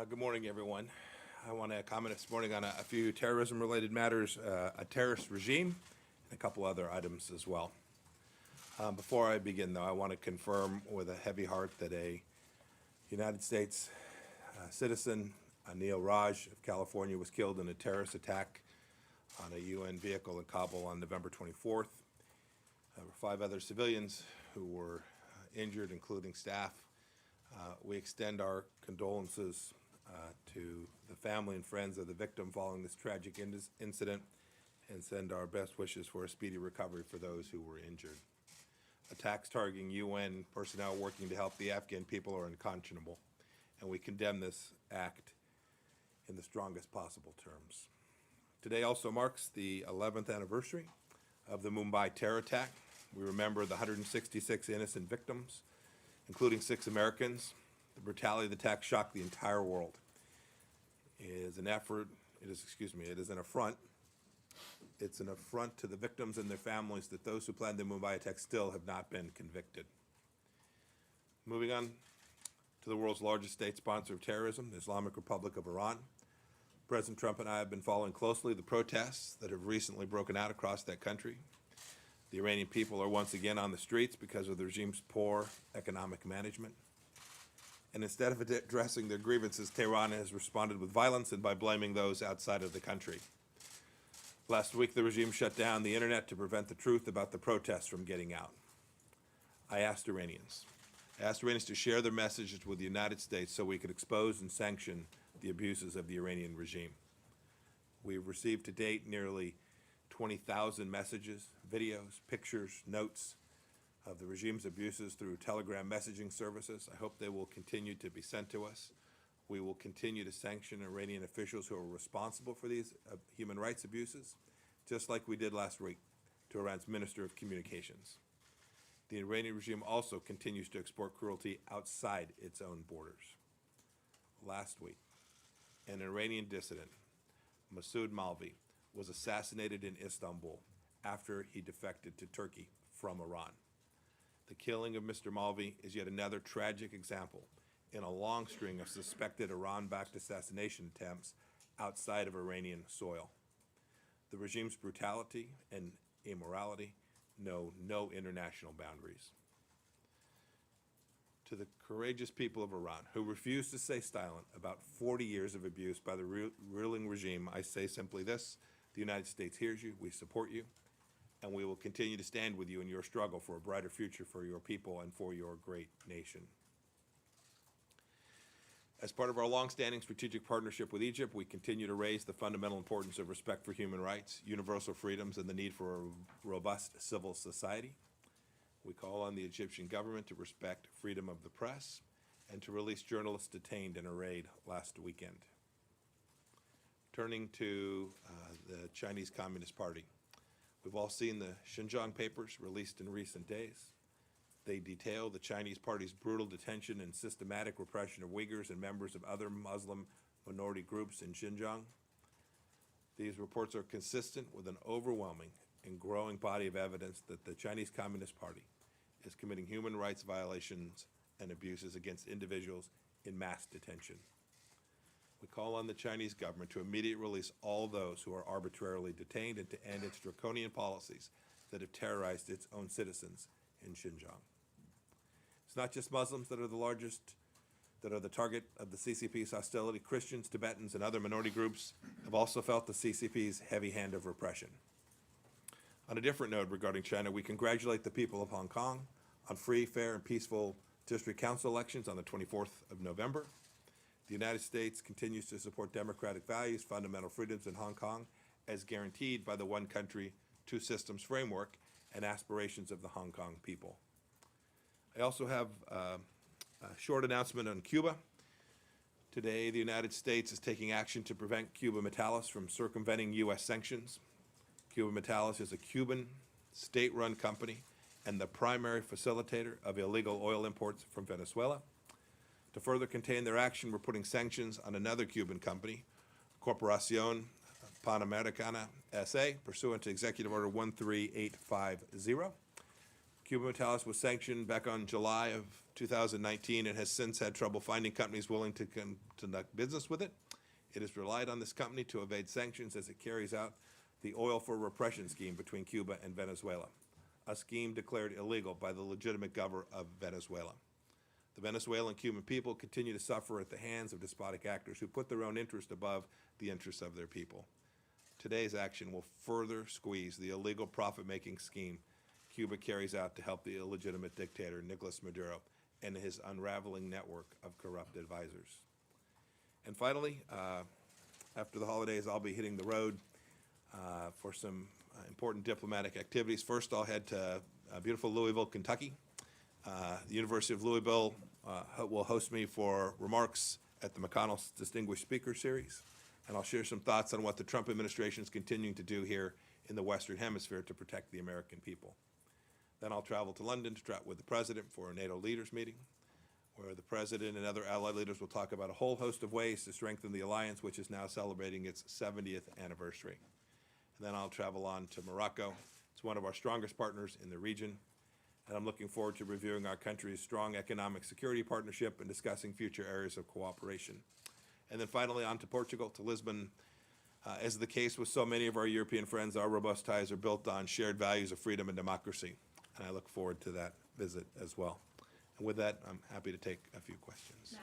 Good morning, everyone. I want to comment this morning on a few terrorism-related matters, a terrorist regime, and a couple other items as well. Before I begin, though, I want to confirm with a heavy heart that a United States citizen, Anil Raj of California, was killed in a terrorist attack on a UN vehicle in Kabul on November 24th. There were 5 other civilians who were injured, including staff. We extend our condolences to the family and friends of the victim following this tragic incident and send our best wishes for a speedy recovery for those who were injured. Attacks targeting UN personnel working to help the Afghan people are unconscionable, and we condemn this act in the strongest possible terms. Today also marks the 11th anniversary of the Mumbai terror attack. We remember the 166 innocent victims, including 6 Americans. The brutality of the attack shocked the entire world. It is an affront. It's an affront to the victims and their families that those who planned the Mumbai attack still have not been convicted. Moving on to the world's largest state sponsor of terrorism, the Islamic Republic of Iran. President Trump and I have been following closely the protests that have recently broken out across that country. The Iranian people are once again on the streets because of the regime's poor economic management. And instead of addressing their grievances, Tehran has responded with violence and by blaming those outside of the country. Last week, the regime shut down the internet to prevent the truth about the protests from getting out. I asked Iranians to share their messages with the United States so we could expose and sanction the abuses of the Iranian regime. We've received to date nearly 20,000 messages, videos, pictures, notes of the regime's abuses through Telegram messaging services. I hope they will continue to be sent to us. We will continue to sanction Iranian officials who are responsible for these human rights abuses, just like we did last week to Iran's Minister of Communications. The Iranian regime also continues to export cruelty outside its own borders. Last week, an Iranian dissident, Masoud Malvi, was assassinated in Istanbul after he defected to Turkey from Iran. The killing of Mr. Malvi is yet another tragic example in a long string of suspected Iran-backed assassination attempts outside of Iranian soil. The regime's brutality and immorality know no international boundaries. To the courageous people of Iran who refuse to stay silent about 40 years of abuse by the ruling regime, I say simply this: the United States hears you, we support you, and we will continue to stand with you in your struggle for a brighter future for your people and for your great nation. As part of our long-standing strategic partnership with Egypt, we continue to raise the fundamental importance of respect for human rights, universal freedoms, and the need for a robust civil society. We call on the Egyptian government to respect freedom of the press and to release journalists detained in a raid last weekend. Turning to the Chinese Communist Party. We've all seen the Xinjiang papers released in recent days. They detail the Chinese Party's brutal detention and systematic repression of Uyghurs and members of other Muslim minority groups in Xinjiang. These reports are consistent with an overwhelming and growing body of evidence that the Chinese Communist Party is committing human rights violations and abuses against individuals in mass detention. We call on the Chinese government to immediately release all those who are arbitrarily detained and to end its draconian policies that have terrorized its own citizens in Xinjiang. It's not just Muslims that are the target of the CCP's hostility. Christians, Tibetans, and other minority groups have also felt the CCP's heavy hand of repression. On a different note regarding China, we congratulate the people of Hong Kong on free, fair, and peaceful district council elections on the 24th of November. The United States continues to support democratic values, fundamental freedoms in Hong Kong, as guaranteed by the one country, two systems framework and aspirations of the Hong Kong people. I also have a short announcement on Cuba. Today, the United States is taking action to prevent Cuba Metallus from circumventing U.S. sanctions. Cuba Metallus is a Cuban state-run company and the primary facilitator of illegal oil imports from Venezuela. To further contain their action, we're putting sanctions on another Cuban company, Corporación Panamericana S.A., pursuant to Executive Order 13850. Cuba Metallus was sanctioned back on July of 2019 and has since had trouble finding companies willing to conduct business with it. It has relied on this company to evade sanctions as it carries out the oil for repression scheme between Cuba and Venezuela, a scheme declared illegal by the legitimate government of Venezuela. The Venezuelan and Cuban people continue to suffer at the hands of despotic actors who put their own interest above the interests of their people. Today's action will further squeeze the illegal profit-making scheme Cuba carries out to help the illegitimate dictator Nicolas Maduro and his unraveling network of corrupt advisors. And finally, after the holidays, I'll be hitting the road for some important diplomatic activities. First, I'll head to beautiful Louisville, Kentucky. The University of Louisville will host me for remarks at the McConnell Distinguished Speaker Series, and I'll share some thoughts on what the Trump administration is continuing to do here in the Western Hemisphere to protect the American people. Then I'll travel to London to chat with the President for a NATO leaders meeting, where the President and other allied leaders will talk about a whole host of ways to strengthen the alliance, which is now celebrating its 70th anniversary. And then I'll travel on to Morocco. It's one of our strongest partners in the region, and I'm looking forward to reviewing our country's strong economic security partnership and discussing future areas of cooperation. And then finally on to Portugal, to Lisbon. As the case with so many of our European friends, our robust ties are built on shared values of freedom and democracy, and I look forward to that visit as well. And with that, I'm happy to take a few questions.